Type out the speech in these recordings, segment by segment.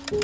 Hello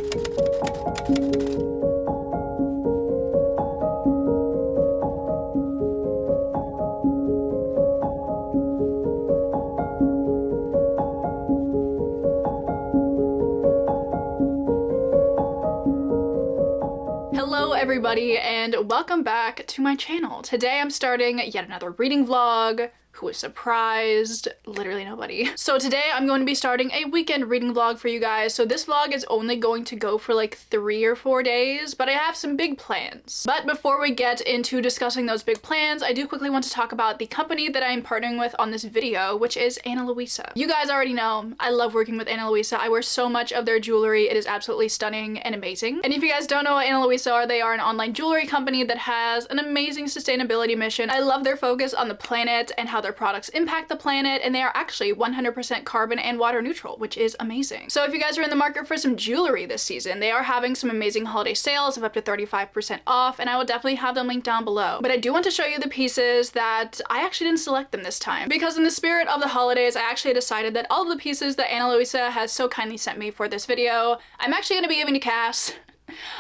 everybody and welcome back to my channel. Today I'm starting yet another reading vlog. Who was surprised? Literally nobody. So today I'm going to be starting a weekend reading vlog for you guys. So this vlog is only going to go for like 3 or 4 days, but I have some big plans. But before we get into discussing those big plans, I do quickly want to talk about the company that I am partnering with on this video, which is Ana Luisa. You guys already know I love working with Ana Luisa. I wear so much of their jewelry. It is absolutely stunning and amazing. And if you guys don't know what Ana Luisa are, they are an online jewelry company that has an amazing sustainability mission. I love their focus on the planet and how their products impact the planet, and they are actually 100% carbon and water neutral, which is amazing. So if you guys are in the market for some jewelry this season, they are having some amazing holiday sales of up to 35% off, and I will definitely have them linked down below. But I do want to show you the pieces that I actually didn't select them this time, because in the spirit of the holidays, I actually decided that all of the pieces that Ana Luisa has so kindly sent me for this video, I'm actually going to be giving to Cass.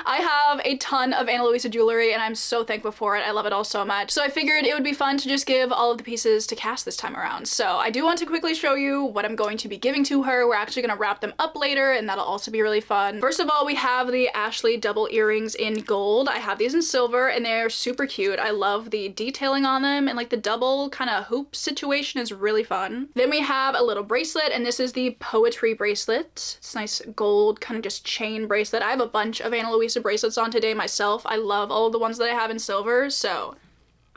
I have a ton of Ana Luisa jewelry and I'm so thankful for it. I love it all so much. So I figured it would be fun to just give all of the pieces to Cass this time around. So I do want to quickly show you what I'm going to be giving to her. We're actually going to wrap them up later and that'll also be really fun. First of all, we have the Ashley double earrings in gold. I have these in silver and they're super cute. I love the detailing on them and like the double kind of hoop situation is really fun. Then we have a little bracelet and this is the poetry bracelet. It's a nice gold kind of just chain bracelet. I have a bunch of Ana Luisa bracelets on today myself. I love all of the ones that I have in silver, so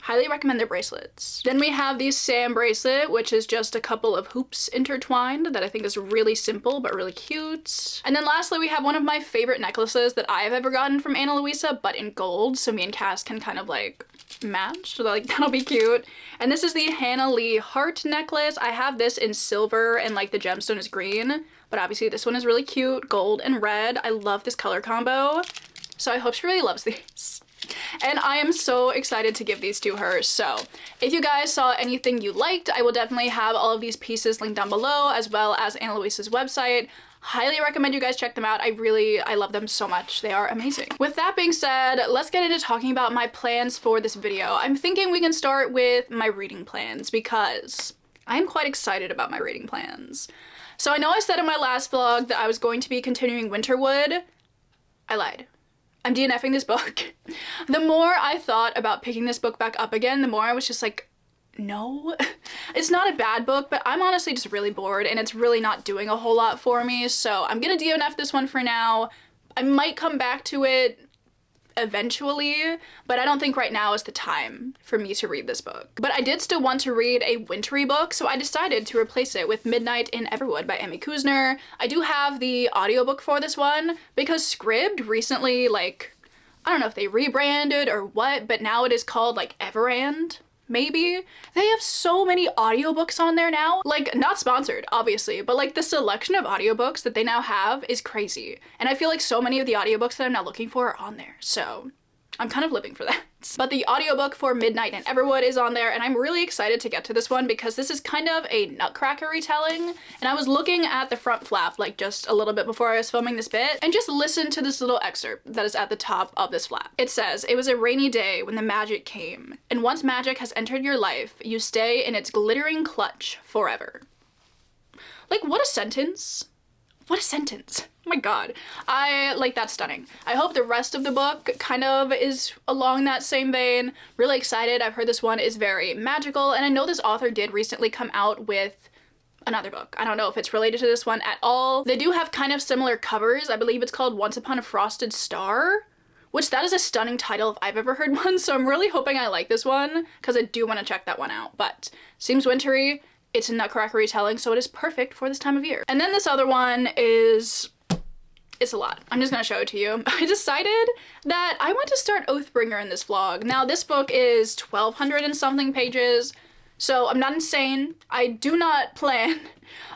highly recommend their bracelets. Then we have the Sam bracelet, which is just a couple of hoops intertwined that I think is really simple but really cute. And then lastly, we have one of my favorite necklaces that I've ever gotten from Ana Luisa, but in gold, so me and Cass can kind of like match, so like that'll be cute. And this is the Hannah Lee heart necklace. I have this in silver and like the gemstone is green, but obviously this one is really cute, gold and red. I love this color combo, so I hope she really loves these. And I am so excited to give these to her. So if you guys saw anything you liked, I will definitely have all of these pieces linked down below, as well as Ana Luisa's website. Highly recommend you guys check them out. I love them so much. They are amazing. With that being said, let's get into talking about my plans for this video. I'm thinking we can start with my reading plans because I'm quite excited about my reading plans. So I know I said in my last vlog that I was going to be continuing Winterwood. I lied. I'm DNFing this book. The more I thought about picking this book back up again, the more I was just like, no. It's not a bad book, but I'm honestly just really bored and it's really not doing a whole lot for me. So I'm gonna DNF this one for now. I might come back to it eventually, but I don't think right now is the time for me to read this book. But I did still want to read a wintry book, so I decided to replace it with Midnight in Everwood by Emmy Kuzner. I do have the audiobook for this one because Scribd recently, like, I don't know if they rebranded or what, but now it is called like Everand. Maybe. They have so many audiobooks on there now. Like, not sponsored, obviously, but like the selection of audiobooks that they now have is crazy. And I feel like so many of the audiobooks that I'm now looking for are on there, so I'm kind of living for that. But the audiobook for Midnight in Everwood is on there, and I'm really excited to get to this one because this is kind of a Nutcracker retelling. And I was looking at the front flap like just a little bit before I was filming this bit, and just listen to this little excerpt that is at the top of this flap. It says, "It was a rainy day when the magic came, and once magic has entered your life, you stay in its glittering clutch forever." Like, what a sentence. What a sentence. Oh my god. That's stunning. I hope the rest of the book kind of is along that same vein. Really excited. I've heard this one is very magical, and I know this author did recently come out with another book. I don't know if it's related to this one at all. They do have kind of similar covers. I believe it's called Once Upon a Frosted Star, which that is a stunning title if I've ever heard one, so I'm really hoping I like this one because I do want to check that one out. But seems wintry. It's a Nutcracker retelling, so it is perfect for this time of year. And then this other one is, it's a lot. I'm just gonna show it to you. I decided that I want to start Oathbringer in this vlog. Now this book is 1,200 and something pages. So I'm not insane. I do not plan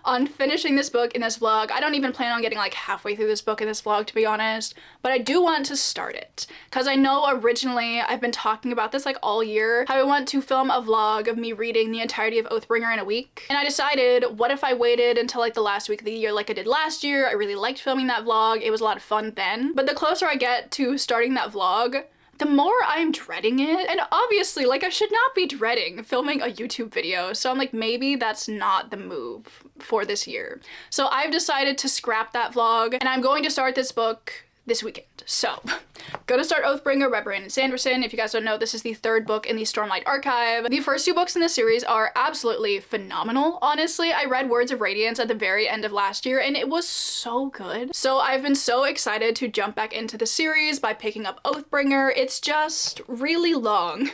on finishing this book in this vlog. I don't even plan on getting like halfway through this book in this vlog, to be honest, but I do want to start it because I know originally I've been talking about this like all year, how I want to film a vlog of me reading the entirety of Oathbringer in a week. And I decided, what if I waited until like the last week of the year like I did last year? I really liked filming that vlog. It was a lot of fun then. But the closer I get to starting that vlog, the more I'm dreading it. And obviously, like, I should not be dreading filming a YouTube video. So I'm like, maybe that's not the move for this year. So I've decided to scrap that vlog and I'm going to start this book this weekend. So, gonna start Oathbringer by Brandon Sanderson. If you guys don't know, this is the third book in the Stormlight archive. The first two books in this series are absolutely phenomenal, honestly. I read Words of Radiance at the very end of last year and it was so good. So I've been so excited to jump back into the series by picking up Oathbringer. It's just really long.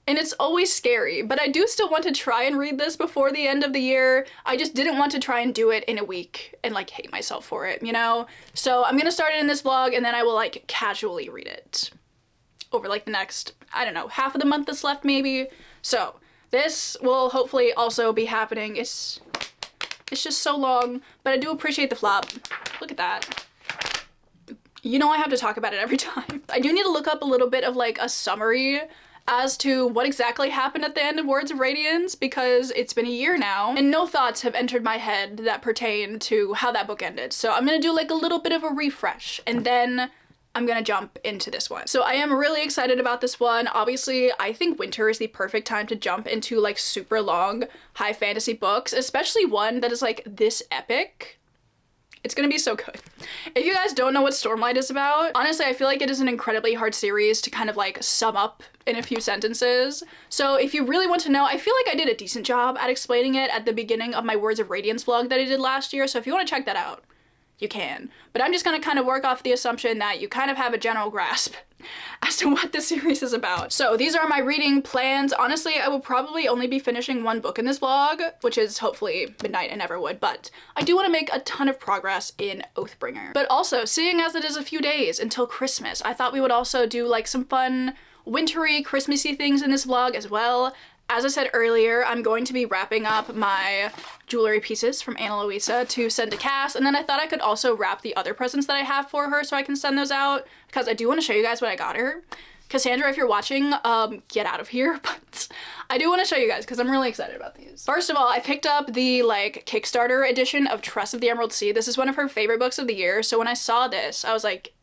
And it's always scary, but I do still want to try and read this before the end of the year. I just didn't want to try and do it in a week and like hate myself for it, you know? So I'm gonna start it in this vlog and then I will like casually read it over like the next, I don't know, half of the month that's left maybe. So this will hopefully also be happening. It's just so long, but I do appreciate the flop. Look at that. You know I have to talk about it every time. I do need to look up a little bit of like a summary as to what exactly happened at the end of Words of Radiance, because it's been a year now and no thoughts have entered my head that pertain to how that book ended. So I'm gonna do like a little bit of a refresh and then I'm gonna jump into this one. So I am really excited about this one. Obviously, I think winter is the perfect time to jump into like super long high fantasy books, especially one that is like this epic. It's gonna be so good. If you guys don't know what Stormlight is about, honestly, I feel like it is an incredibly hard series to kind of like sum up in a few sentences. So if you really want to know, I feel like I did a decent job at explaining it at the beginning of my Words of Radiance vlog that I did last year. So if you want to check that out, you can. But I'm just gonna kind of work off the assumption that you kind of have a general grasp as to what this series is about. So these are my reading plans. Honestly, I will probably only be finishing one book in this vlog, which is hopefully Midnight and Everwood, but I do want to make a ton of progress in Oathbringer. But also, seeing as it is a few days until Christmas, I thought we would also do like some fun wintry, Christmassy things in this vlog as well. As I said earlier, I'm going to be wrapping up my jewelry pieces from Ana Luisa to send to Cass, and then I thought I could also wrap the other presents that I have for her so I can send those out, because I do want to show you guys what I got her. Cassandra, if you're watching, get out of here, but I do want to show you guys because I'm really excited about these. First of all, I picked up the like Kickstarter edition of Trust of the Emerald Sea. This is one of her favorite books of the year, so when I saw this, I was like,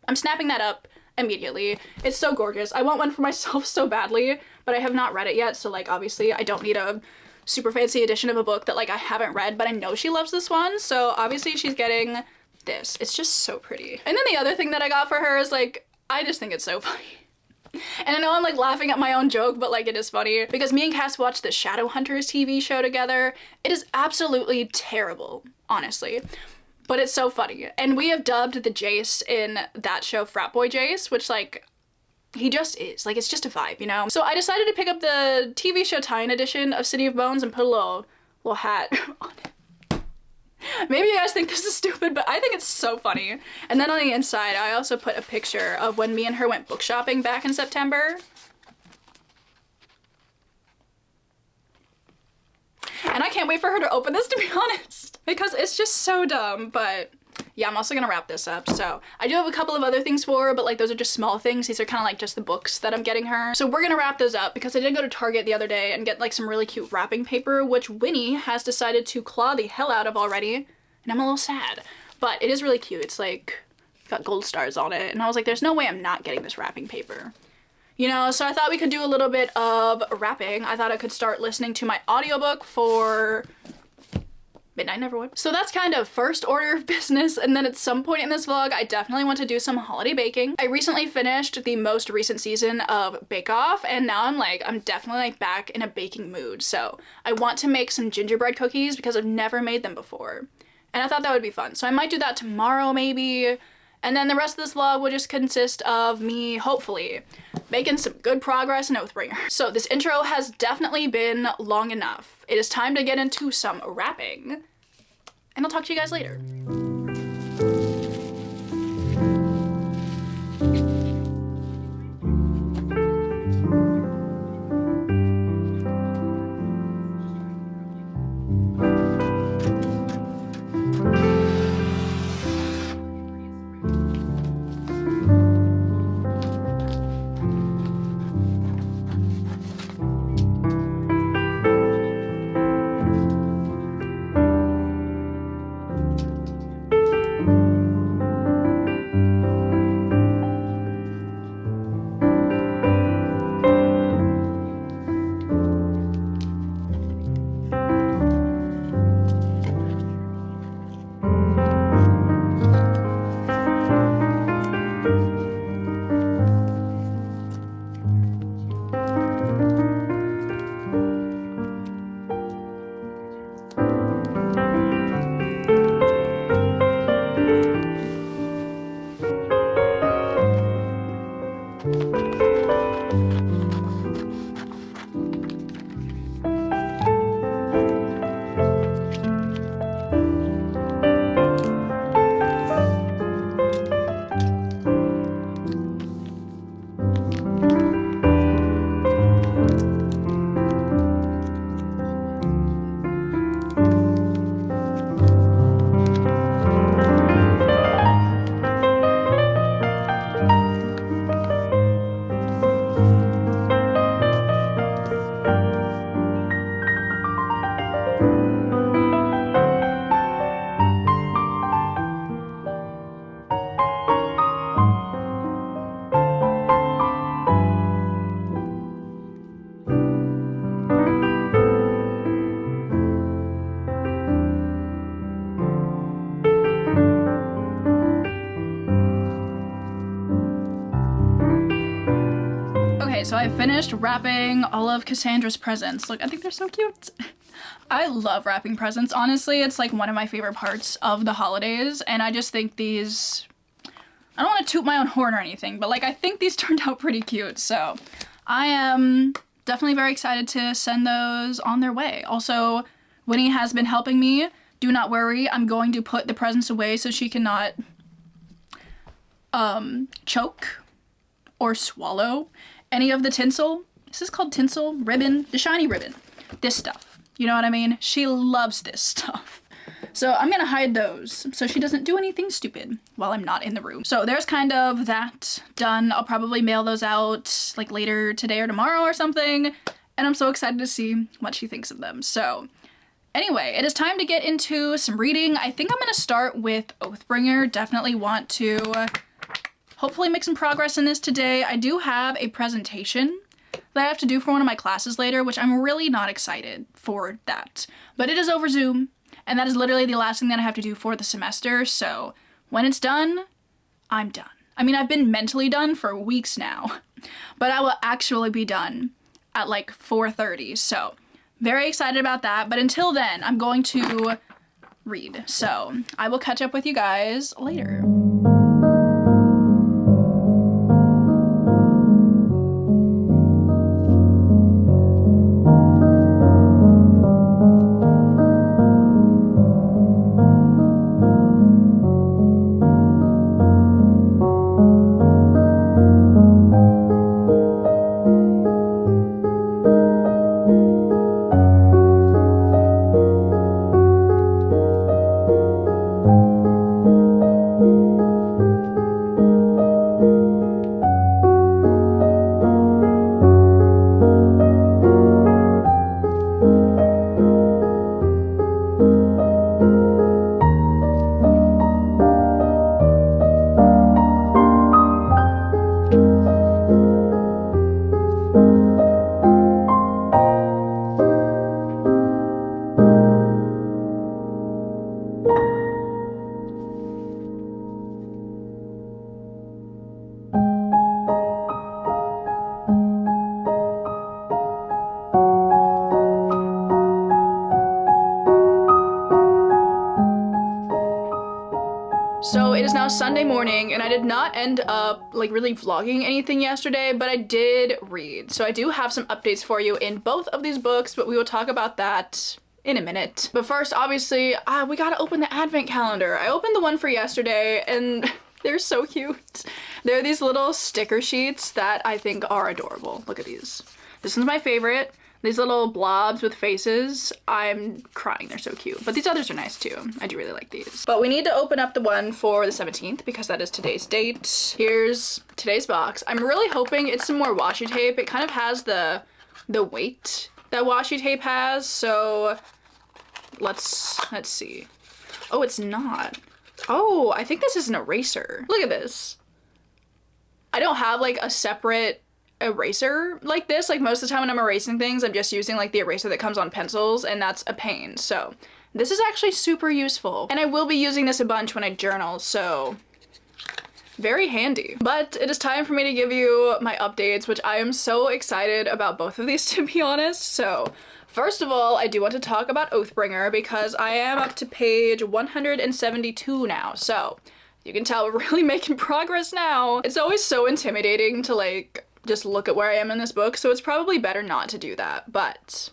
I'm snapping that up immediately. It's so gorgeous. I want one for myself so badly, but I have not read it yet, so like obviously I don't need a super fancy edition of a book that like I haven't read, but I know she loves this one, so obviously she's getting this. It's just so pretty. And then the other thing that I got for her is like, I just think it's so funny. And I know I'm like laughing at my own joke, but like it is funny because me and Cass watched the Shadowhunters TV show together. It is absolutely terrible, honestly. But it's so funny. And we have dubbed the Jace in that show Frat Boy Jace, which like, he just is. Like, it's just a vibe, you know? So I decided to pick up the TV show tie-in edition of City of Bones and put a little hat on it. Maybe you guys think this is stupid, but I think it's so funny. And then on the inside, I also put a picture of when me and her went book shopping back in September. And I can't wait for her to open this, to be honest, because it's just so dumb. But yeah, I'm also gonna wrap this up. So I do have a couple of other things for her, but like those are just small things. These are kind of like just the books that I'm getting her. So we're gonna wrap those up because I did go to Target the other day and get like some really cute wrapping paper, which Winnie has decided to claw the hell out of already. And I'm a little sad, but it is really cute. It's like got gold stars on it. And I was like, there's no way I'm not getting this wrapping paper. You know, so I thought we could do a little bit of wrapping. I thought I could start listening to my audiobook for Midnight Neverwood. So that's kind of first order of business, and then at some point in this vlog, I definitely want to do some holiday baking. I recently finished the most recent season of Bake Off, and now I'm definitely like back in a baking mood. So I want to make some gingerbread cookies because I've never made them before. And I thought that would be fun. So I might do that tomorrow maybe. And then the rest of this vlog will just consist of me, hopefully, making some good progress in Oathbringer. So this intro has definitely been long enough. It is time to get into some wrapping. And I'll talk to you guys later. so I finished wrapping all of Cassandra's presents. Look, I think they're so cute. I love wrapping presents, honestly. It's like one of my favorite parts of the holidays, and I just think these, I don't want to toot my own horn or anything, but like I think these turned out pretty cute, so I am definitely very excited to send those on their way. Also, Winnie has been helping me. Do not worry, I'm going to put the presents away so she cannot choke or swallow any of the tinsel. Is this called tinsel? Ribbon? The shiny ribbon. This stuff. You know what I mean? She loves this stuff. So I'm gonna hide those so she doesn't do anything stupid while I'm not in the room. So there's kind of that done. I'll probably mail those out like later today or tomorrow or something. And I'm so excited to see what she thinks of them. So anyway, it is time to get into some reading. I think I'm gonna start with Oathbringer. Definitely want to hopefully make some progress in this today. I do have a presentation that I have to do for one of my classes later, which I'm really not excited for that. But it is over Zoom, and that is literally the last thing that I have to do for the semester, so when it's done, I'm done. I mean, I've been mentally done for weeks now, but I will actually be done at like 4:30, so very excited about that. But until then, I'm going to read, so I will catch up with you guys later. So it is now Sunday morning, and I did not end up like really vlogging anything yesterday, but I did read. So I do have some updates for you in both of these books, but we will talk about that in a minute. But first, obviously, we gotta open the advent calendar. I opened the one for yesterday, and they're so cute. They're these little sticker sheets that I think are adorable. Look at these. This one's my favorite. These little blobs with faces, I'm crying, they're so cute. But these others are nice too. I do really like these. But we need to open up the one for the 17th because that is today's date. Here's today's box. I'm really hoping it's some more washi tape. It kind of has the weight that washi tape has, so let's see. Oh, it's not. Oh, I think this is an eraser. Look at this. I don't have like a separate eraser like this. Like most of the time when I'm erasing things, I'm just using like the eraser that comes on pencils, and that's a pain. So this is actually super useful, and I will be using this a bunch when I journal, so very handy. But it is time for me to give you my updates, which I am so excited about both of these, to be honest. So first of all, I do want to talk about Oathbringer because I am up to page 172 now. So you can tell we're really making progress now. It's always so intimidating to like just look at where I am in this book, so it's probably better not to do that, but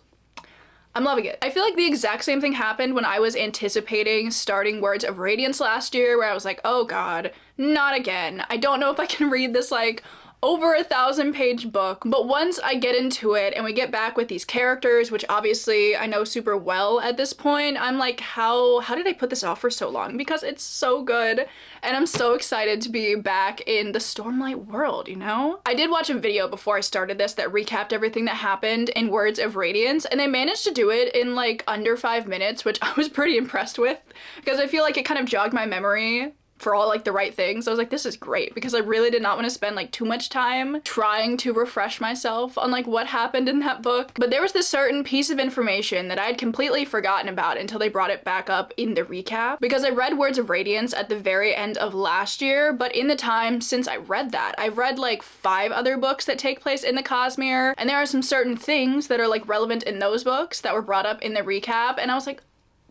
I'm loving it. I feel like the exact same thing happened when I was anticipating starting Words of Radiance last year, where I was like, oh god, not again. I don't know if I can read this like over 1,000-page book, but once I get into it and we get back with these characters, which obviously I know super well at this point, I'm like, how did I put this off for so long? Because it's so good, and I'm so excited to be back in the Stormlight world, you know? I did watch a video before I started this that recapped everything that happened in Words of Radiance, and they managed to do it in like under 5 minutes, which I was pretty impressed with, because I feel like it kind of jogged my memory for all like the right things. I was like, this is great, because I really did not want to spend like too much time trying to refresh myself on like what happened in that book. But there was this certain piece of information that I had completely forgotten about until they brought it back up in the recap, because I read Words of Radiance at the very end of last year, but in the time since I read that, I've read like 5 other books that take place in the Cosmere, and there are some certain things that are like relevant in those books that were brought up in the recap, and I was like,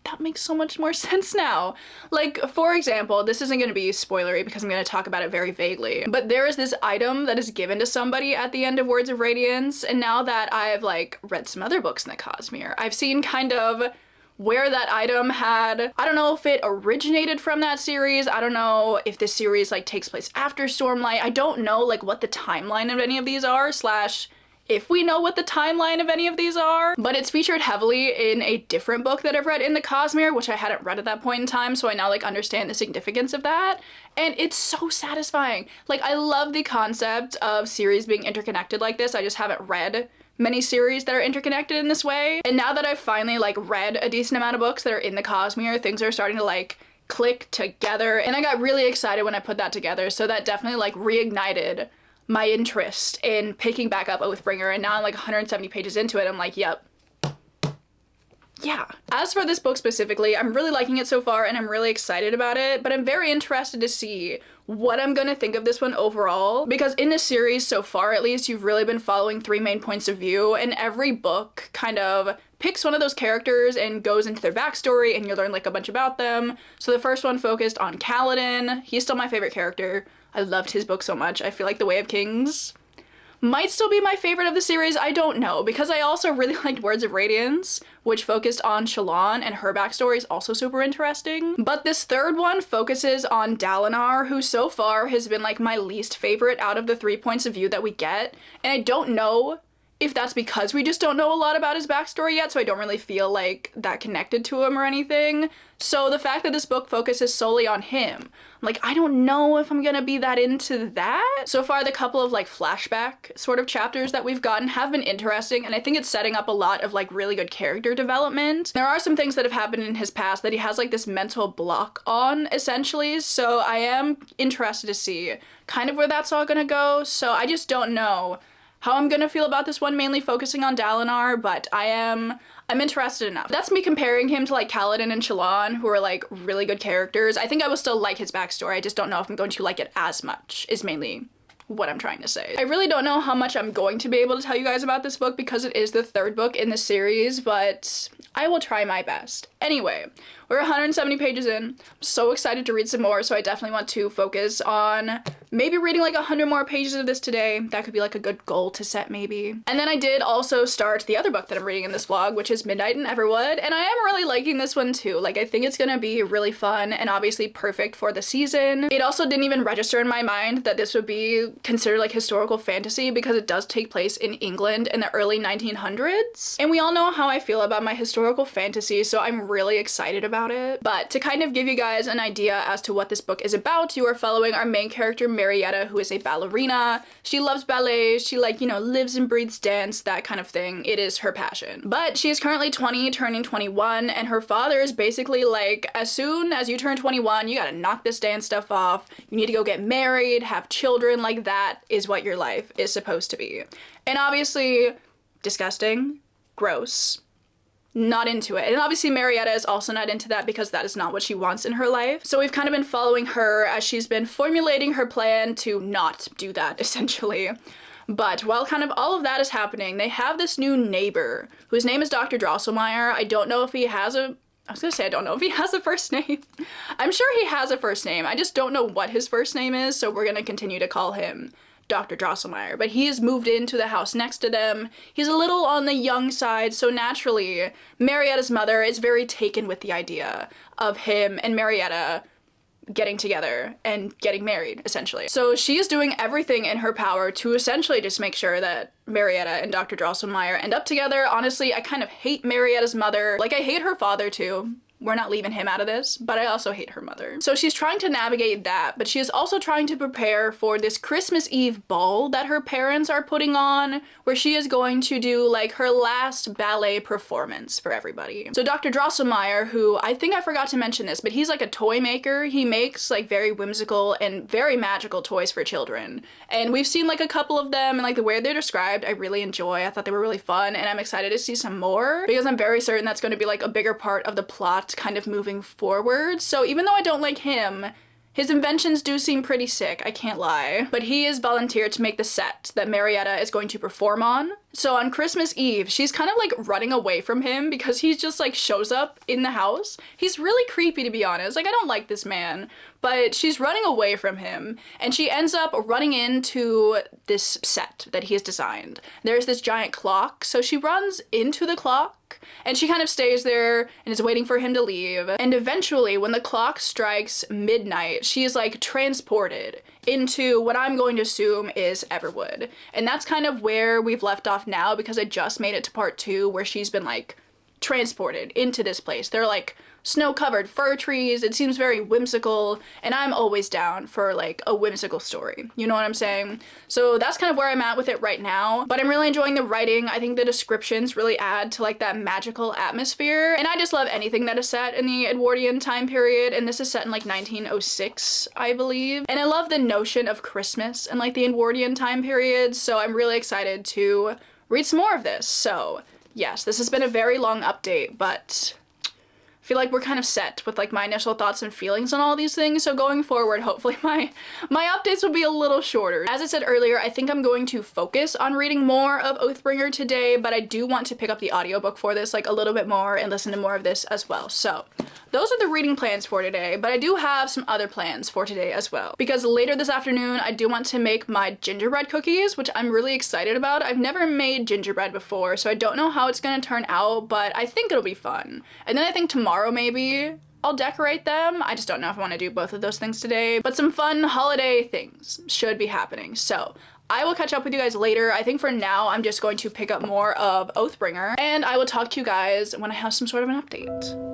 that makes so much more sense now. Like, for example, this isn't going to be spoilery because I'm going to talk about it very vaguely, but there is this item that is given to somebody at the end of Words of Radiance, and now that I've like read some other books in the Cosmere, I've seen kind of where that item had, I don't know if it originated from that series, I don't know if this series like takes place after Stormlight, I don't know like what the timeline of any of these are, slash if we know what the timeline of any of these are, but it's featured heavily in a different book that I've read in the Cosmere, which I hadn't read at that point in time, so I now like understand the significance of that, and it's so satisfying. Like, I love the concept of series being interconnected like this. I just haven't read many series that are interconnected in this way, and now that I've finally like read a decent amount of books that are in the Cosmere, things are starting to like click together, and I got really excited when I put that together, so that definitely like reignited my interest in picking back up Oathbringer, and now I'm like 170 pages into it, I'm like, yep. Yeah. As for this book specifically, I'm really liking it so far and I'm really excited about it, but I'm very interested to see what I'm gonna think of this one overall, because in this series so far at least, you've really been following 3 main points of view, and every book kind of picks one of those characters and goes into their backstory and you learn like a bunch about them. So the first one focused on Kaladin. He's still my favorite character. I loved his book so much. I feel like The Way of Kings might still be my favorite of the series, I don't know, because I also really liked Words of Radiance, which focused on Shallan, and her backstory is also super interesting. But this third one focuses on Dalinar, who so far has been like my least favorite out of the 3 points of view that we get, and I don't know if that's because we just don't know a lot about his backstory yet, so I don't really feel like that connected to him or anything. So the fact that this book focuses solely on him, like, I don't know if I'm gonna be that into that. So far, the couple of like flashback sort of chapters that we've gotten have been interesting, and I think it's setting up a lot of like really good character development. There are some things that have happened in his past that he has like this mental block on, essentially, so I am interested to see kind of where that's all gonna go. So I just don't know how I'm gonna feel about this one, mainly focusing on Dalinar, but I'm interested enough. That's me comparing him to like Kaladin and Shallan, who are like really good characters. I think I will still like his backstory, I just don't know if I'm going to like it as much, is mainly what I'm trying to say. I really don't know how much I'm going to be able to tell you guys about this book because it is the 3rd book in the series, but I will try my best. Anyway, we're 170 pages in. I'm so excited to read some more, so I definitely want to focus on maybe reading like 100 more pages of this today. That could be like a good goal to set, maybe. And then I did also start the other book that I'm reading in this vlog, which is Midnight in Everwood, and I am really liking this one too. Like, I think it's gonna be really fun and obviously perfect for the season. It also didn't even register in my mind that this would be considered like historical fantasy, because it does take place in England in the early 1900s. And we all know how I feel about my historical fantasy, so I'm really excited about it. But to kind of give you guys an idea as to what this book is about, you are following our main character, Marietta, who is a ballerina. She loves ballet, she like, you know, lives and breathes dance, that kind of thing. It is her passion. But she is currently 20, turning 21, and her father is basically like, as soon as you turn 21, you gotta knock this dance stuff off. You need to go get married, have children, like that is what your life is supposed to be. And obviously, disgusting, gross, not into it. And obviously Marietta is also not into that because that is not what she wants in her life. So we've kind of been following her as she's been formulating her plan to not do that, essentially. But while kind of all of that is happening, they have this new neighbor whose name is Dr. Drosselmeyer. I don't know if he has a I don't know if he has a first name. I'm sure he has a first name. I just don't know what his first name is, so we're gonna continue to call him Dr. Drosselmeyer. But he's moved into the house next to them. He's a little on the young side, so naturally, Marietta's mother is very taken with the idea of him and Marietta getting together and getting married, essentially. So she is doing everything in her power to essentially just make sure that Marietta and Dr. Drosselmeyer end up together. Honestly, I kind of hate Marietta's mother. Like, I hate her father too. we're not leaving him out of this, but I also hate her mother. So she's trying to navigate that, but she is also trying to prepare for this Christmas Eve ball that her parents are putting on, where she is going to do like her last ballet performance for everybody. So Dr. Drosselmeyer, who I think I forgot to mention this, but he's like a toy maker. He makes like very whimsical and very magical toys for children. And we've seen like a couple of them, and like the way they're described, I really enjoy. I thought they were really fun, and I'm excited to see some more because I'm very certain that's going to be like a bigger part of the plot kind of moving forward. So even though I don't like him, his inventions do seem pretty sick, I can't lie. But he is volunteered to make the set that Marietta is going to perform on. So on Christmas Eve, she's kind of like running away from him because he just like shows up in the house. He's really creepy, to be honest. Like, I don't like this man, but she's running away from him, and she ends up running into this set that he has designed. There's this giant clock, so she runs into the clock, and she kind of stays there and is waiting for him to leave. And eventually, when the clock strikes midnight, she is like transported into what I'm going to assume is Everwood. And that's kind of where we've left off now, because I just made it to part 2 where she's been like transported into this place. They're like snow-covered fir trees. It seems very whimsical, and I'm always down for like a whimsical story. You know what I'm saying? So that's kind of where I'm at with it right now, but I'm really enjoying the writing. I think the descriptions really add to like that magical atmosphere, and I just love anything that is set in the Edwardian time period, and this is set in like 1906, I believe. And I love the notion of Christmas and like the Edwardian time period, so I'm really excited to read some more of this. So yes, this has been a very long update, but I feel like we're kind of set with like my initial thoughts and feelings on all these things, so going forward, hopefully my updates will be a little shorter. As I said earlier, I think I'm going to focus on reading more of Oathbringer today, but I do want to pick up the audiobook for this like a little bit more and listen to more of this as well. So those are the reading plans for today, but I do have some other plans for today as well, because later this afternoon I do want to make my gingerbread cookies, which I'm really excited about. I've never made gingerbread before, so I don't know how it's gonna turn out, but I think it'll be fun. And then I think tomorrow maybe I'll decorate them. I just don't know if I want to do both of those things today, but some fun holiday things should be happening. So I will catch up with you guys later. I think for now I'm just going to pick up more of Oathbringer, and I will talk to you guys when I have some sort of an update.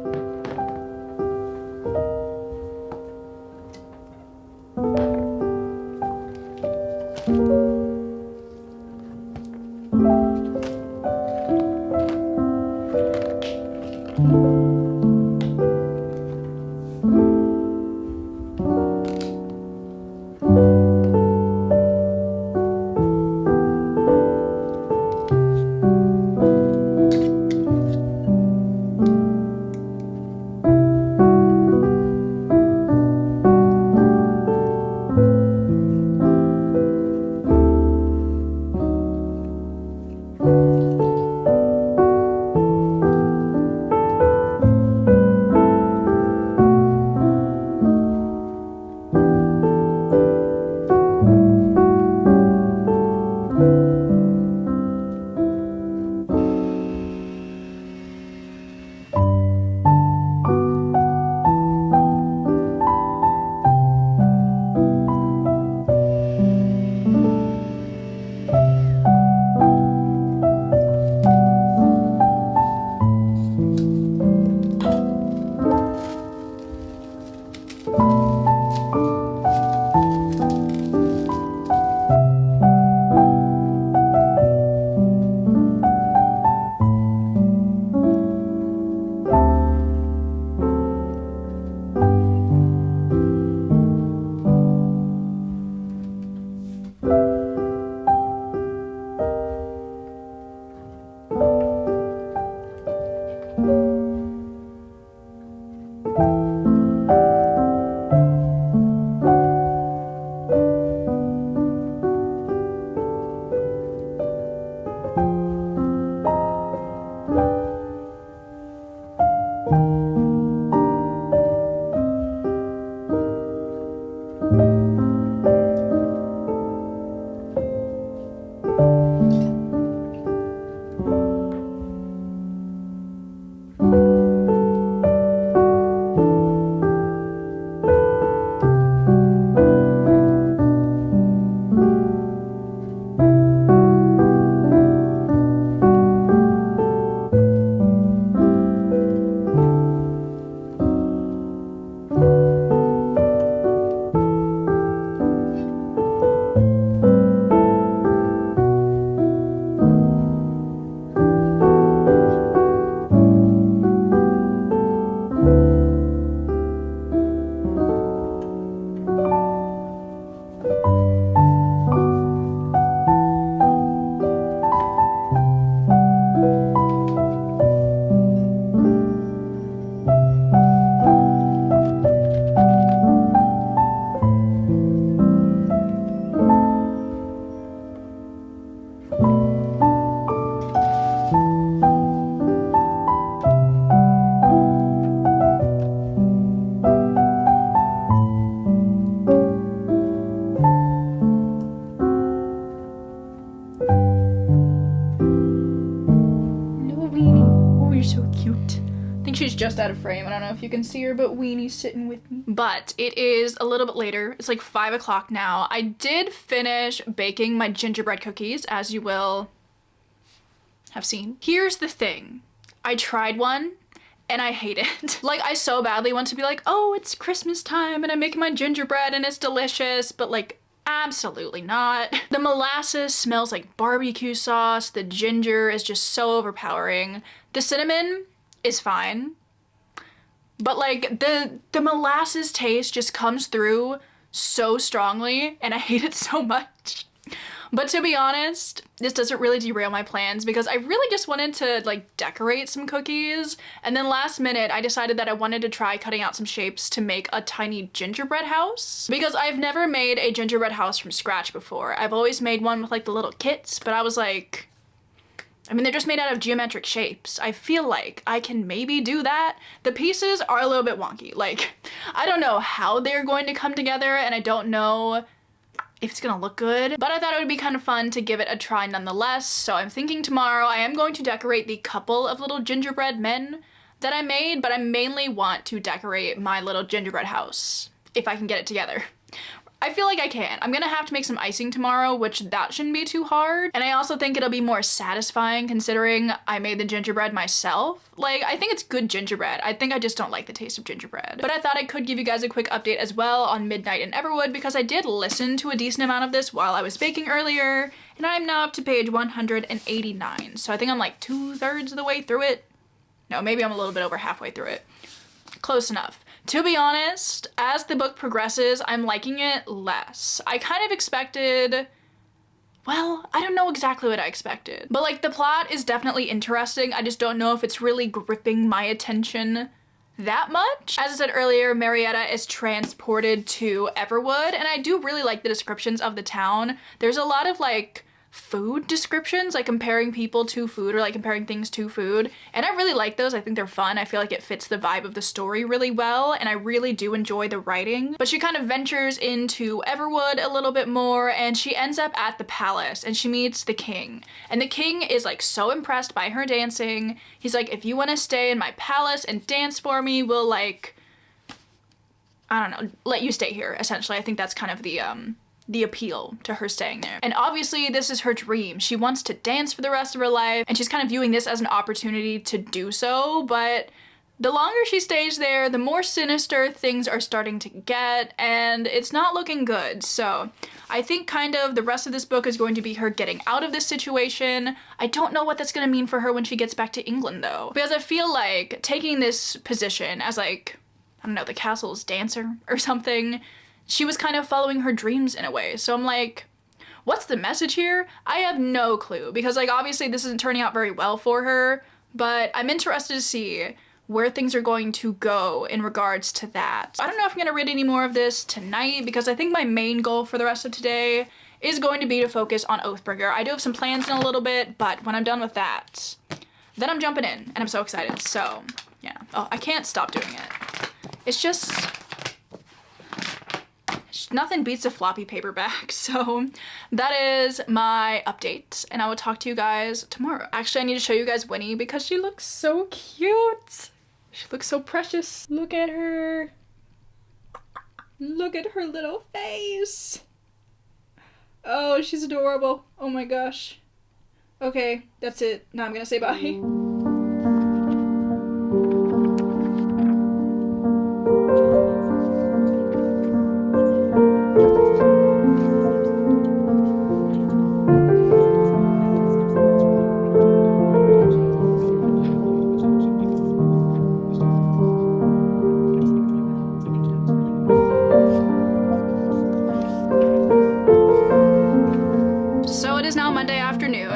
just out of frame. I don't know if you can see her, but Weenie's sitting with me. But it is a little bit later. It's like 5 o'clock now. I did finish baking my gingerbread cookies, as you will have seen. Here's the thing. I tried one and I hate it. Like, I so badly want to be like, oh, it's Christmas time and I'm making my gingerbread and it's delicious, but like, absolutely not. The molasses smells like barbecue sauce. The ginger is just so overpowering. The cinnamon is fine, but like the molasses taste just comes through so strongly and I hate it so much. But to be honest, this doesn't really derail my plans because I really just wanted to like decorate some cookies, and then last minute I decided that I wanted to try cutting out some shapes to make a tiny gingerbread house, because I've never made a gingerbread house from scratch before. I've always made one with like the little kits, but I was like, I mean, they're just made out of geometric shapes. I feel like I can maybe do that. The pieces are a little bit wonky. Like, I don't know how they're going to come together, and I don't know if it's gonna look good, but I thought it would be kind of fun to give it a try nonetheless. So I'm thinking tomorrow I am going to decorate the couple of little gingerbread men that I made, but I mainly want to decorate my little gingerbread house, if I can get it together. I feel like I can. I'm gonna have to make some icing tomorrow, which that shouldn't be too hard. And I also think it'll be more satisfying considering I made the gingerbread myself. Like, I think it's good gingerbread. I think I just don't like the taste of gingerbread. But I thought I could give you guys a quick update as well on Midnight in Everwood, because I did listen to a decent amount of this while I was baking earlier, and I'm now up to page 189. So I think I'm like 2/3 of the way through it. No, maybe I'm a little bit over halfway through it. Close enough. To be honest, as the book progresses, I'm liking it less. I kind of expected, well, I don't know exactly what I expected, but like the plot is definitely interesting. I just don't know if it's really gripping my attention that much. As I said earlier, Marietta is transported to Everwood, and I do really like the descriptions of the town. There's a lot of like food descriptions, like comparing people to food or like comparing things to food, and I really like those. I think they're fun. I feel like it fits the vibe of the story really well, and I really do enjoy the writing. But she kind of ventures into Everwood a little bit more, and she ends up at the palace and she meets the king, and the king is like so impressed by her dancing. He's like, if you want to stay in my palace and dance for me, we'll like, I don't know, let you stay here, essentially. I think that's kind of the appeal to her staying there. And obviously this is her dream. She wants to dance for the rest of her life, and she's kind of viewing this as an opportunity to do so, but the longer she stays there, the more sinister things are starting to get, and it's not looking good. So I think kind of the rest of this book is going to be her getting out of this situation. I don't know what that's gonna mean for her when she gets back to England though, because I feel like taking this position as like, I don't know, the castle's dancer or something, she was kind of following her dreams in a way. So I'm like, what's the message here? I have no clue, because like obviously this isn't turning out very well for her, but I'm interested to see where things are going to go in regards to that. I don't know if I'm gonna read any more of this tonight, because I think my main goal for the rest of today is going to be to focus on Oathbringer. I do have some plans in a little bit, but when I'm done with that, then I'm jumping in, and I'm so excited. So yeah, oh, I can't stop doing it. It's just, nothing beats a floppy paperback. So that is my update, and I will talk to you guys tomorrow. Actually, I need to show you guys Winnie because she looks so cute. She looks so precious. Look at her. Look at her little face. Oh, she's adorable. Oh my gosh. Okay, that's it. Now I'm gonna say bye.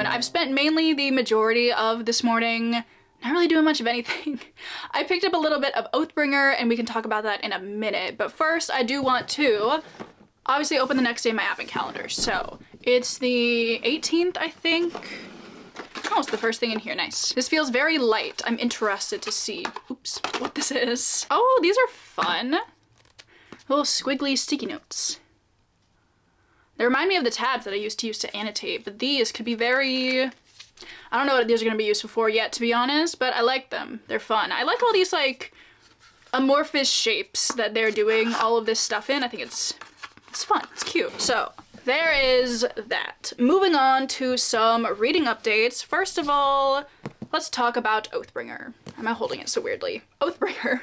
I've spent mainly the majority of this morning not really doing much of anything. I picked up a little bit of Oathbringer, and we can talk about that in a minute, but first I do want to obviously open the next day in my advent calendar. So it's the 18th, I think. Oh, it's the first thing in here. Nice. This feels very light. I'm interested to see, oops, what this is. Oh, these are fun. Little squiggly sticky notes. They remind me of the tabs that I used to annotate, but these could be very I don't know what these are going to be useful for yet, to be honest, but I like them. They're fun. I like all these, like, amorphous shapes that they're doing all of this stuff in. I think it's fun. It's cute. So there is that. Moving on to some reading updates. First of all, let's talk about Oathbringer. Am I holding it so weirdly? Oathbringer.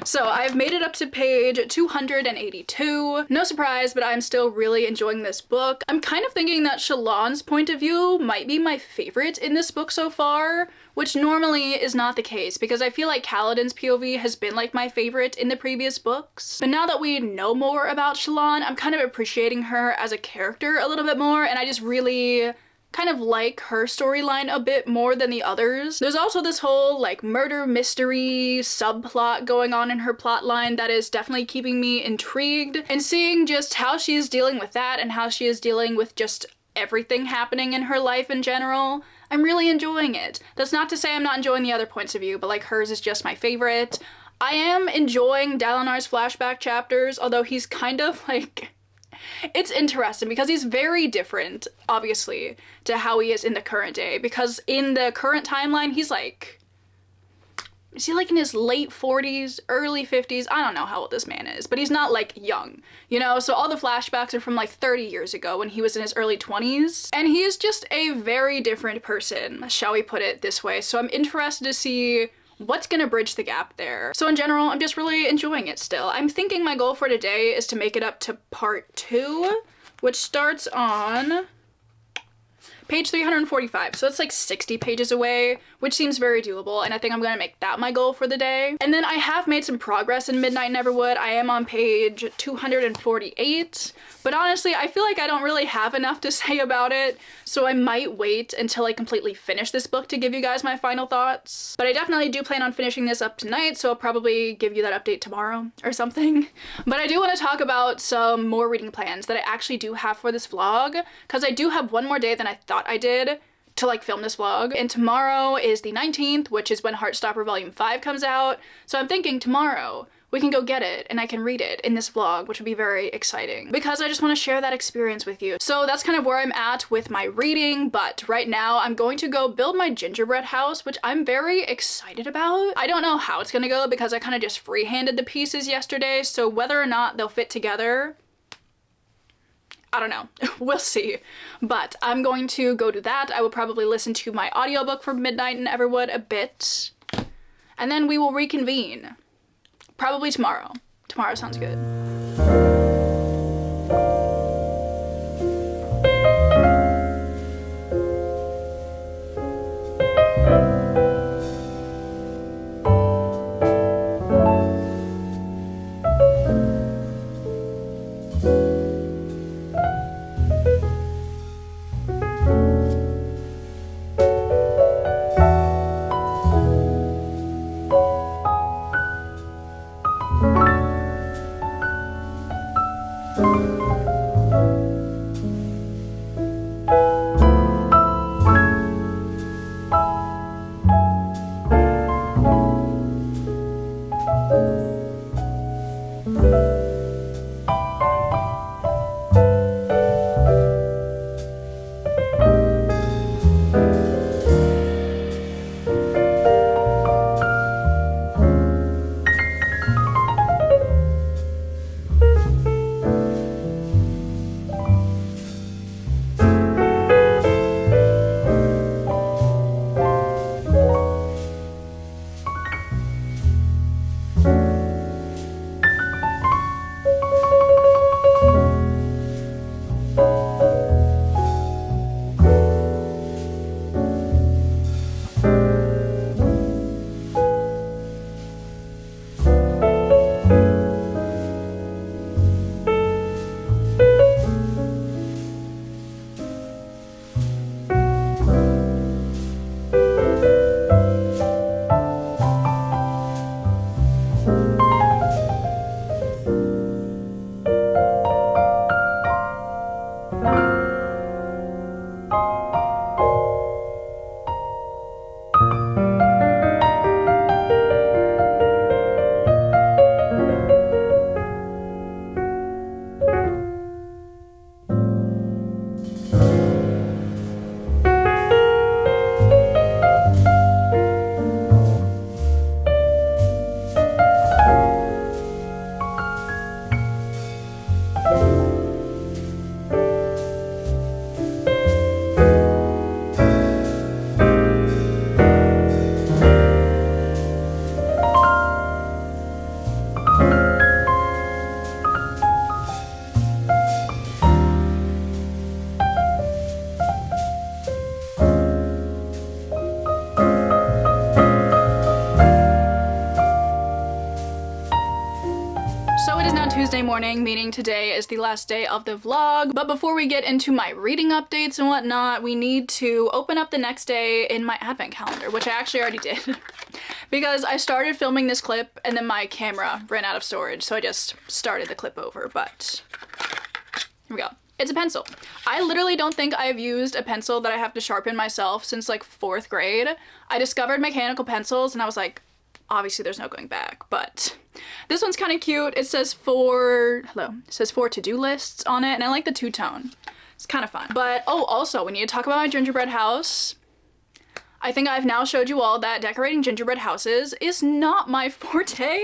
So I've made it up to page 282. No surprise, but I'm still really enjoying this book. I'm kind of thinking that Shallan's point of view might be my favorite in this book so far, which normally is not the case because I feel like Kaladin's POV has been like my favorite in the previous books. But now that we know more about Shallan, I'm kind of appreciating her as a character a little bit more, and I just really kind of like her storyline a bit more than the others. There's also this whole like murder mystery subplot going on in her plotline that is definitely keeping me intrigued, and seeing just how she is dealing with that and how she is dealing with just everything happening in her life in general. I'm really enjoying it. That's not to say I'm not enjoying the other points of view, but like hers is just my favorite. I am enjoying Dalinar's flashback chapters, although he's kind of like, it's interesting because he's very different, obviously, to how he is in the current day. Because in the current timeline, he's like, is he like in his late 40s, early 50s? I don't know how old this man is, but he's not like young, you know? So all the flashbacks are from like 30 years ago when he was in his early 20s. And he is just a very different person, shall we put it this way. So I'm interested to see what's gonna bridge the gap there. So in general, I'm just really enjoying it still. I'm thinking my goal for today is to make it up to part 2, which starts on page 345, so it's like 60 pages away, which seems very doable, and I think I'm gonna make that my goal for the day. And then I have made some progress in Midnight Neverwood. I am on page 248, but honestly, I feel like I don't really have enough to say about it, so I might wait until I completely finish this book to give you guys my final thoughts. But I definitely do plan on finishing this up tonight, so I'll probably give you that update tomorrow or something. But I do want to talk about some more reading plans that I actually do have for this vlog, because I do have one more day than I thought I did to like film this vlog, and tomorrow is the 19th, which is when Heartstopper Volume 5 comes out, so I'm thinking tomorrow we can go get it and I can read it in this vlog, which would be very exciting because I just want to share that experience with you. So that's kind of where I'm at with my reading, but right now I'm going to go build my gingerbread house, which I'm very excited about. I don't know how it's gonna go because I kind of just free-handed the pieces yesterday, so whether or not they'll fit together, I don't know. We'll see. But I'm going to go do that. I will probably listen to my audiobook for Midnight in Everwood a bit, and then we will reconvene. Probably tomorrow. Tomorrow sounds good. morning, meaning today is the last day of the vlog. But before we get into my reading updates and whatnot, we need to open up the next day in my advent calendar, which I actually already did. Because I started filming this clip and then my camera ran out of storage, so I just started the clip over, but here we go. It's a pencil. I literally don't think I've used a pencil that I have to sharpen myself since like 4th grade. I discovered mechanical pencils and I was like, obviously there's no going back, but this one's kind of cute. It says for to-do lists on it, and I like the two-tone. It's kind of fun. But, oh, also, we need to talk about my gingerbread house. I think I've now showed you all that decorating gingerbread houses is not my forte.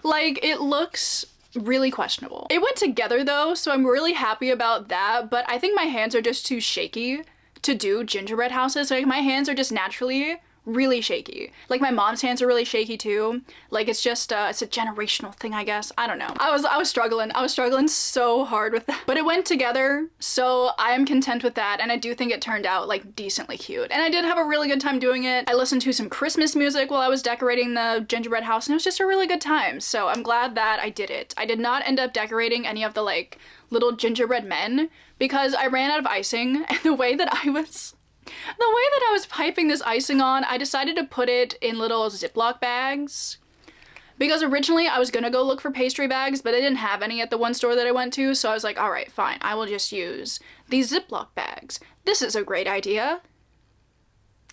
Like, it looks really questionable. It went together though, so I'm really happy about that, but I think my hands are just too shaky to do gingerbread houses. Like, my hands are just naturally really shaky. Like, my mom's hands are really shaky too. Like, it's just it's a generational thing, I guess. I don't know. I was struggling so hard with that, but it went together, so I am content with that, and I do think it turned out like decently cute, and I did have a really good time doing it. I listened to some Christmas music while I was decorating the gingerbread house, and it was just a really good time, so I'm glad that I did it. I did not end up decorating any of the like little gingerbread men because I ran out of icing, and the way that I was piping this icing on, I decided to put it in little Ziploc bags. Because originally I was gonna go look for pastry bags, but I didn't have any at the one store that I went to, so I was like, alright, fine, I will just use these Ziploc bags. This is a great idea.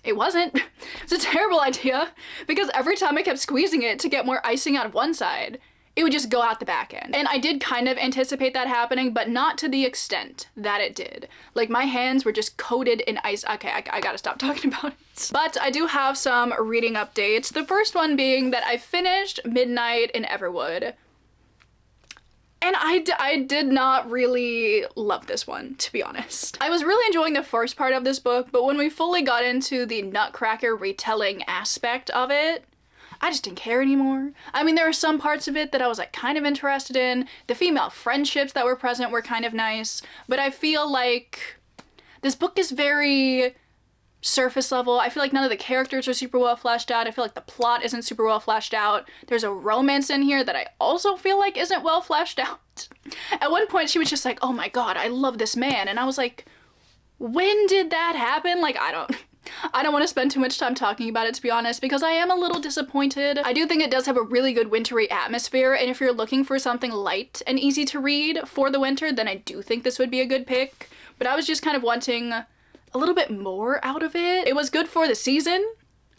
It wasn't. It's a terrible idea, because every time I kept squeezing it to get more icing out of one side, it would just go out the back end. And I did kind of anticipate that happening, but not to the extent that it did. Like, my hands were just coated in ice. Okay, I gotta stop talking about it. But I do have some reading updates. The first one being that I finished Midnight in Everwood. And I did not really love this one, to be honest. I was really enjoying the first part of this book, but when we fully got into the Nutcracker retelling aspect of it, I just didn't care anymore. I mean, there were some parts of it that I was like kind of interested in. The female friendships that were present were kind of nice, but I feel like this book is very surface level. I feel like none of the characters are super well fleshed out. I feel like the plot isn't super well fleshed out. There's a romance in here that I also feel like isn't well fleshed out. At one point she was just like, oh my god, I love this man. And I was like, when did that happen? Like, I don't want to spend too much time talking about it, to be honest, because I am a little disappointed. I do think it does have a really good wintry atmosphere, and if you're looking for something light and easy to read for the winter, then I do think this would be a good pick. But I was just kind of wanting a little bit more out of it. It was good for the season.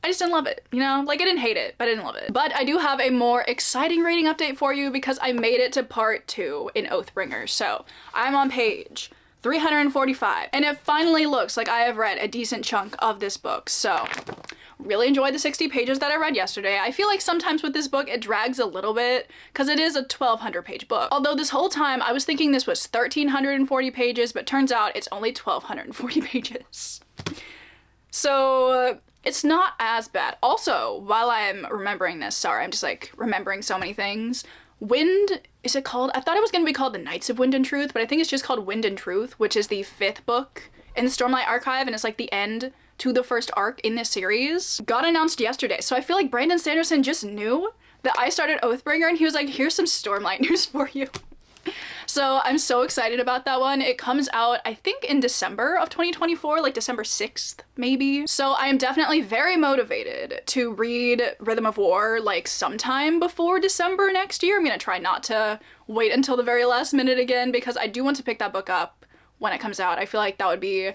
I just didn't love it, you know? Like, I didn't hate it, but I didn't love it. But I do have a more exciting reading update for you because I made it to part 2 in Oathbringer. So I'm on page 345, and it finally looks like I have read a decent chunk of this book, so really enjoyed the 60 pages that I read yesterday. I feel like sometimes with this book it drags a little bit because it is a 1,200 page book. Although this whole time I was thinking this was 1,340 pages, but turns out it's only 1,240 pages. So it's not as bad. Also, while I'm remembering this, sorry, I'm just like remembering so many things. Is it called? I thought it was going to be called The Knights of Wind and Truth, but I think it's just called Wind and Truth, which is the 5th book in the Stormlight archive, and it's like the end to the first arc in this series. Got announced yesterday, so I feel like Brandon Sanderson just knew that I started Oathbringer, and he was like, here's some Stormlight news for you. So I'm so excited about that one. It comes out, I think, in December of 2024, like December 6th, maybe. So I am definitely very motivated to read Rhythm of War, like, sometime before December next year. I'm gonna try not to wait until the very last minute again, because I do want to pick that book up when it comes out. I feel like that would be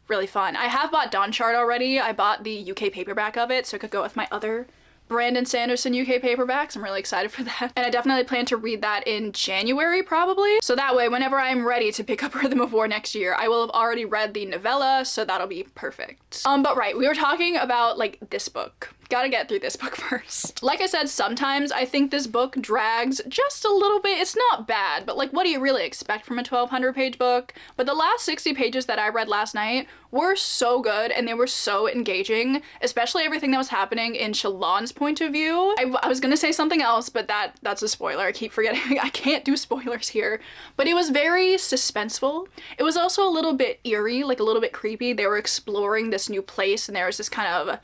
really fun. I have bought Dawn Shard already. I bought the UK paperback of it, so it could go with my other Brandon Sanderson UK paperbacks. I'm really excited for that. And I definitely plan to read that in January, probably. So that way, whenever I'm ready to pick up Rhythm of War next year, I will have already read the novella, so that'll be perfect. But right, we were talking about, like, this book. Gotta get through this book first. Like I said, sometimes I think this book drags just a little bit. It's not bad, but like, what do you really expect from a 1,200 page book? But the last 60 pages that I read last night were so good, and they were so engaging, especially everything that was happening in Shallan's point of view. I was gonna say something else, but that's a spoiler. I keep forgetting. I can't do spoilers here. But it was very suspenseful. It was also a little bit eerie, like a little bit creepy. They were exploring this new place, and there was this kind of,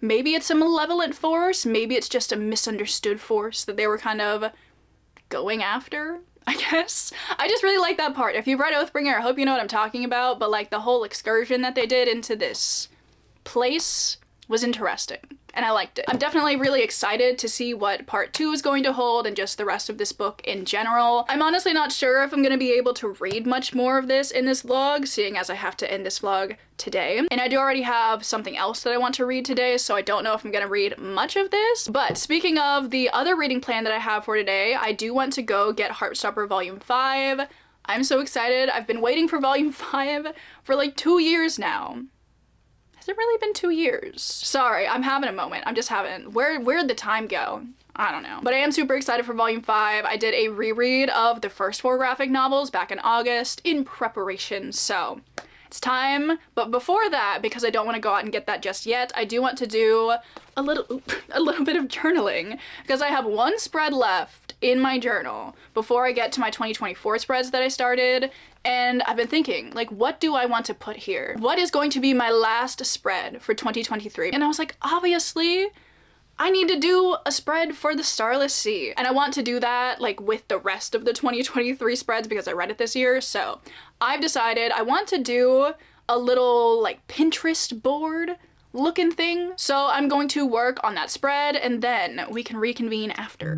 maybe it's a malevolent force, maybe it's just a misunderstood force that they were kind of going after. I guess. I just really like that part. If you've read Oathbringer, I hope you know what I'm talking about, but like the whole excursion that they did into this place was interesting, and I liked it. I'm definitely really excited to see what part 2 is going to hold and just the rest of this book in general. I'm honestly not sure if I'm gonna be able to read much more of this in this vlog, seeing as I have to end this vlog today. And I do already have something else that I want to read today, so I don't know if I'm gonna read much of this. But speaking of the other reading plan that I have for today, I do want to go get Heartstopper Volume 5. I'm so excited. I've been waiting for Volume 5 for like 2 years now. Has it really been 2 years? Sorry, I'm having a moment. I'm just having, where'd the time go? I don't know. But I am super excited for Volume 5. I did a reread of the first 4 graphic novels back in August in preparation, so it's time. But before that, because I don't want to go out and get that just yet, I do want to do a little bit of journaling, because I have 1 spread left in my journal before I get to my 2024 spreads that I started. And I've been thinking, like, what do I want to put here? What is going to be my last spread for 2023? And I was like, obviously, I need to do a spread for the Starless Sea. And I want to do that, like, with the rest of the 2023 spreads because I read it this year. So I've decided I want to do a little, like, Pinterest board looking thing. So I'm going to work on that spread, and then we can reconvene after.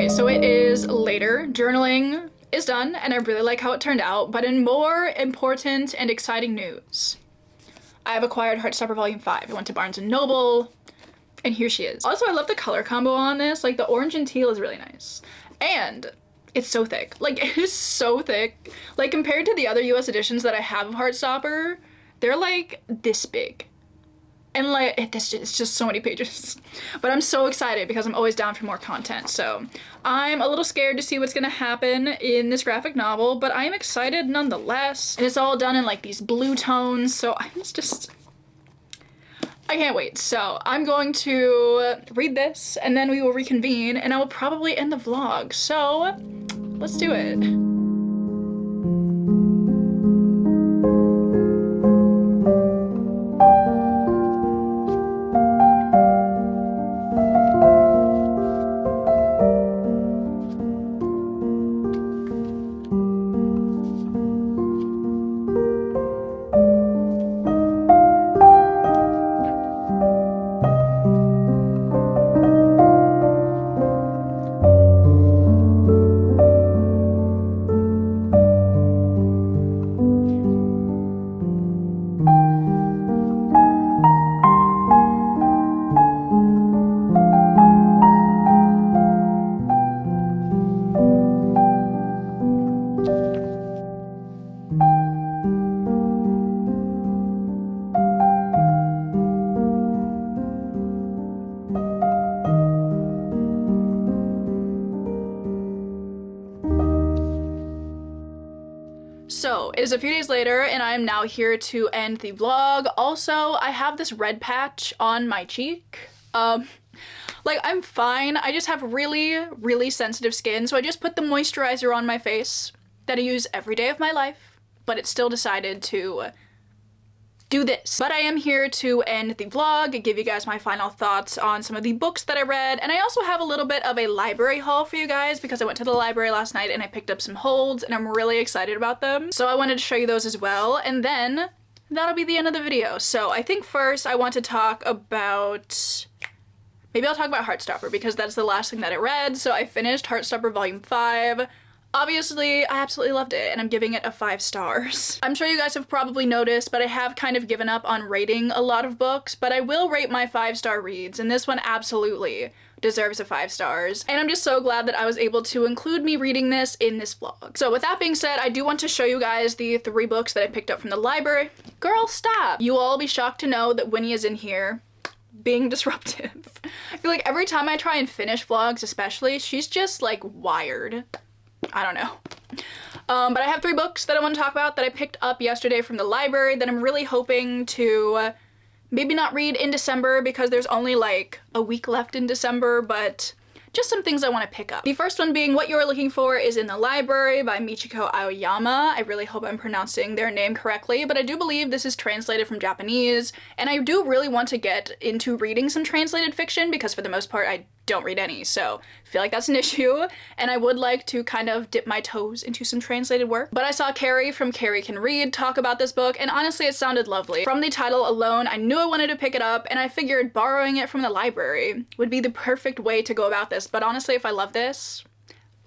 So it is later. Journaling is done, and I really like how it turned out, but in more important and exciting news, I have acquired Heartstopper Volume 5. I went to Barnes & Noble, and here she is. Also, I love the color combo on this. Like, the orange and teal is really nice. And it's so thick. Like, it is so thick. Like, compared to the other US editions that I have of Heartstopper, they're like this big. And like, it's just so many pages. But I'm so excited because I'm always down for more content. So I'm a little scared to see what's gonna happen in this graphic novel, but I am excited nonetheless. And it's all done in like these blue tones, so I can't wait. So I'm going to read this, and then we will reconvene, and I will probably end the vlog. So let's do it. So it is a few days later and I am now here to end the vlog. Also, I have this red patch on my cheek. Like, I'm fine. I just have really sensitive skin, so I just put the moisturizer on my face that I use every day of my life, but it still decided to do this. But I am here to end the vlog, give you guys my final thoughts on some of the books that I read, and I also have a little bit of a library haul for you guys because I went to the library last night and I picked up some holds and I'm really excited about them. So I wanted to show you those as well, and then that'll be the end of the video. So I think first I want to talk about... maybe I'll talk about Heartstopper because that's the last thing that I read. So I finished Heartstopper Volume 5. Obviously, I absolutely loved it and I'm giving it a 5 stars. I'm sure you guys have probably noticed, but I have kind of given up on rating a lot of books, but I will rate my 5-star reads, and this one absolutely deserves a 5 stars. And I'm just so glad that I was able to include me reading this in this vlog. So with that being said, I do want to show you guys the 3 books that I picked up from the library. Girl, stop! You will all be shocked to know that Winnie is in here being disruptive. I feel like every time I try and finish vlogs especially, she's just like wired. I don't know. But I have 3 books that I want to talk about that I picked up yesterday from the library that I'm really hoping to maybe not read in December because there's only like a week left in December, but just some things I want to pick up. The first one being What You're Looking For Is in the Library by Michiko Aoyama. I really hope I'm pronouncing their name correctly, but I do believe this is translated from Japanese, and I do really want to get into reading some translated fiction because for the most part I don't read any, so I feel like that's an issue, and I would like to kind of dip my toes into some translated work. But I saw Carrie from Carrie Can Read talk about this book, and honestly it sounded lovely. From the title alone, I knew I wanted to pick it up, and I figured borrowing it from the library would be the perfect way to go about this. But honestly, if I love this,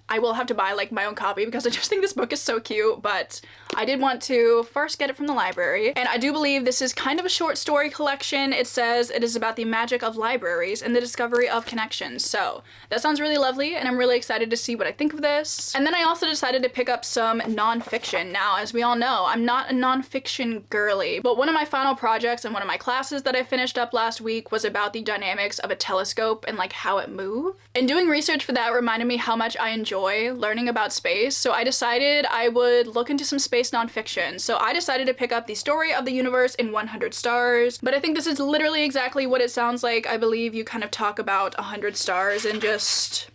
I will have to buy like my own copy because I just think this book is so cute, but I did want to first get it from the library. And I do believe this is kind of a short story collection. It says it is about the magic of libraries and the discovery of connections. So that sounds really lovely and I'm really excited to see what I think of this. And then I also decided to pick up some nonfiction. Now, as we all know, I'm not a nonfiction girly, but one of my final projects in one of my classes that I finished up last week was about the dynamics of a telescope and like how it moved. And doing research for that reminded me how much I enjoy learning about space, so I decided I would look into some space nonfiction. So I decided to pick up The Story of the Universe in 100 Stars, but I think this is literally exactly what it sounds like. I believe you kind of talk about 100 stars and just,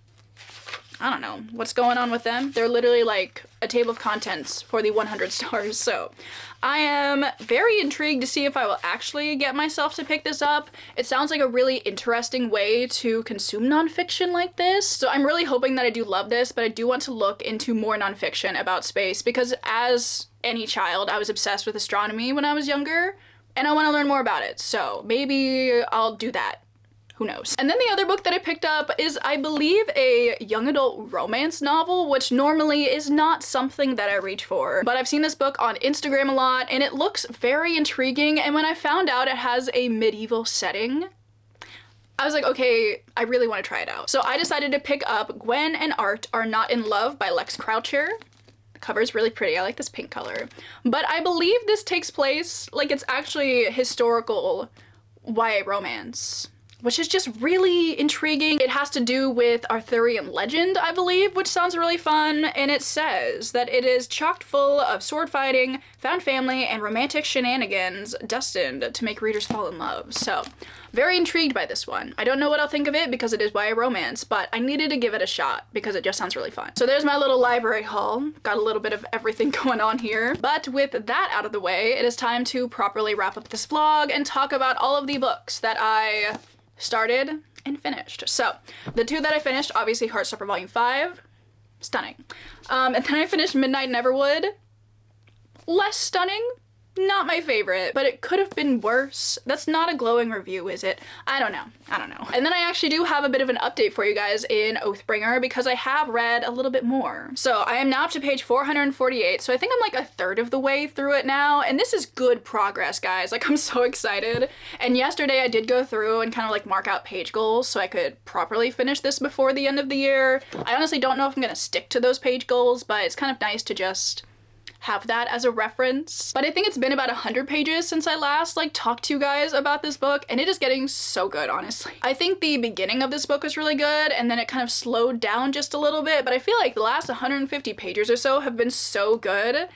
I don't know what's going on with them. They're literally like a table of contents for the 100 stars, so I am very intrigued to see if I will actually get myself to pick this up. It sounds like a really interesting way to consume nonfiction like this, so I'm really hoping that I do love this, but I do want to look into more nonfiction about space because as any child, I was obsessed with astronomy when I was younger, and I want to learn more about it, so maybe I'll do that. Who knows? And then the other book that I picked up is, I believe, a young adult romance novel, which normally is not something that I reach for. But I've seen this book on Instagram a lot, and it looks very intriguing, and when I found out it has a medieval setting, I was like, okay, I really want to try it out. So I decided to pick up Gwen and Art Are Not in Love by Lex Croucher. The cover is really pretty. I like this pink color. But I believe this takes place, like it's actually historical YA romance, which is just really intriguing. It has to do with Arthurian legend, I believe, which sounds really fun, and it says that it is chock full of sword fighting, found family, and romantic shenanigans destined to make readers fall in love. So, very intrigued by this one. I don't know what I'll think of it because it is YA romance, but I needed to give it a shot because it just sounds really fun. So there's my little library haul. Got a little bit of everything going on here. But with that out of the way, it is time to properly wrap up this vlog and talk about all of the books that I started and finished. So the 2 that I finished, obviously Heartstopper Volume 5, stunning. And then I finished Midnight Neverwood, less stunning, not my favorite, but it could have been worse. That's not a glowing review, is it? I don't know. And then I actually do have a bit of an update for you guys in Oathbringer because I have read a little bit more. So I am now up to page 448, so I think I'm like a third of the way through it now, and this is good progress, guys. Like, I'm so excited. And yesterday I did go through and kind of like mark out page goals so I could properly finish this before the end of the year. I honestly don't know if I'm gonna stick to those page goals, but it's kind of nice to just have that as a reference. But I think it's been about 100 pages since I last like talked to you guys about this book, and it is getting so good, honestly. I think the beginning of this book was really good, and then it kind of slowed down just a little bit, but I feel like the last 150 pages or so have been so good.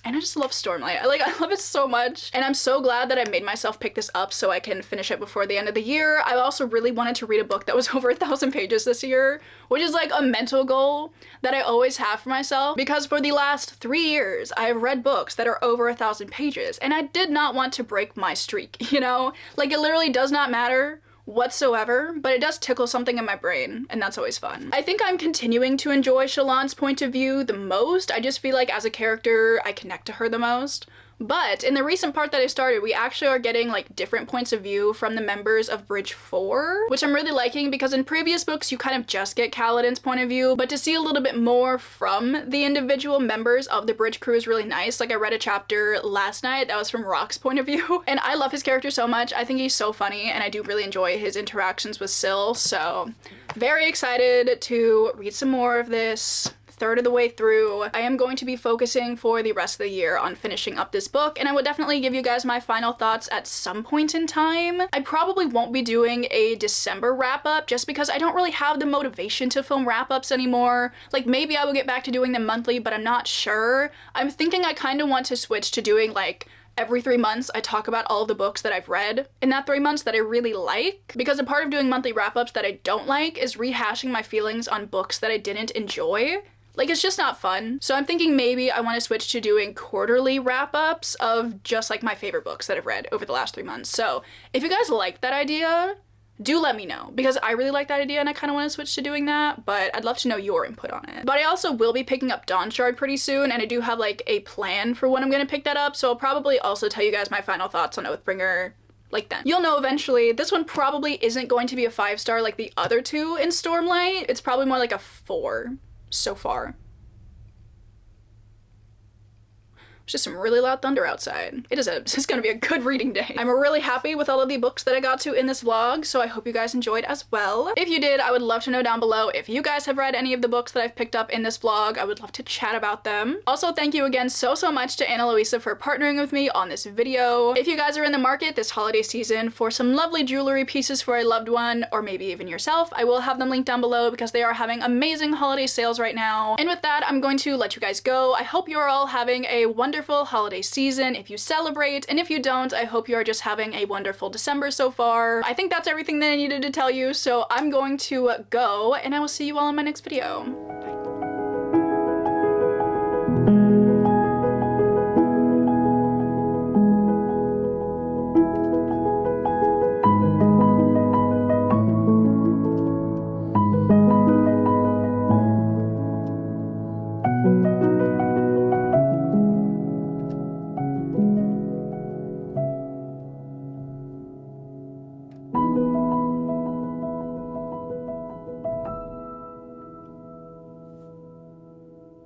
And I just love Stormlight. I love it so much. And I'm so glad that I made myself pick this up so I can finish it before the end of the year. I also really wanted to read a book that was over 1,000 pages this year, which is like a mental goal that I always have for myself, because for the last 3 years, I have read books that are over 1,000 pages, and I did not want to break my streak, you know? Like, it literally does not matter whatsoever, but it does tickle something in my brain, and that's always fun. I think I'm continuing to enjoy Shallan's point of view the most. I just feel like as a character, I connect to her the most. But in the recent part that I started, we actually are getting like different points of view from the members of Bridge 4, which I'm really liking, because in previous books you kind of just get Kaladin's point of view, but to see a little bit more from the individual members of the Bridge crew is really nice. Like, I read a chapter last night that was from Rock's point of view, and I love his character so much. I think he's so funny, and I do really enjoy his interactions with Syl, so very excited to read some more of this. Third of the way through. I am going to be focusing for the rest of the year on finishing up this book, and I will definitely give you guys my final thoughts at some point in time. I probably won't be doing a December wrap-up just because I don't really have the motivation to film wrap-ups anymore. Like, maybe I will get back to doing them monthly, but I'm not sure. I'm thinking I kind of want to switch to doing like every 3 months I talk about all of the books that I've read in that 3 months that I really like, because a part of doing monthly wrap-ups that I don't like is rehashing my feelings on books that I didn't enjoy. Like, it's just not fun. So I'm thinking maybe I want to switch to doing quarterly wrap-ups of just like my favorite books that I've read over the last 3 months. So if you guys like that idea, do let me know, because I really like that idea and I kind of want to switch to doing that, but I'd love to know your input on it. But I also will be picking up Dawn Shard pretty soon, and I do have like a plan for when I'm going to pick that up, so I'll probably also tell you guys my final thoughts on Oathbringer like then. You'll know eventually. This one probably isn't going to be a 5-star like the other two in Stormlight. It's probably more like a 4. So far. Just some really loud thunder outside. It's gonna be a good reading day. I'm really happy with all of the books that I got to in this vlog, so I hope you guys enjoyed as well. If you did, I would love to know down below if you guys have read any of the books that I've picked up in this vlog. I would love to chat about them. Also, thank you again so much to Ana Luisa for partnering with me on this video. If you guys are in the market this holiday season for some lovely jewelry pieces for a loved one, or maybe even yourself, I will have them linked down below because they are having amazing holiday sales right now. And with that, I'm going to let you guys go. I hope you're all having a wonderful holiday season if you celebrate, and if you don't, I hope you are just having a wonderful December so far. I think that's everything that I needed to tell you, so I'm going to go, and I will see you all in my next video.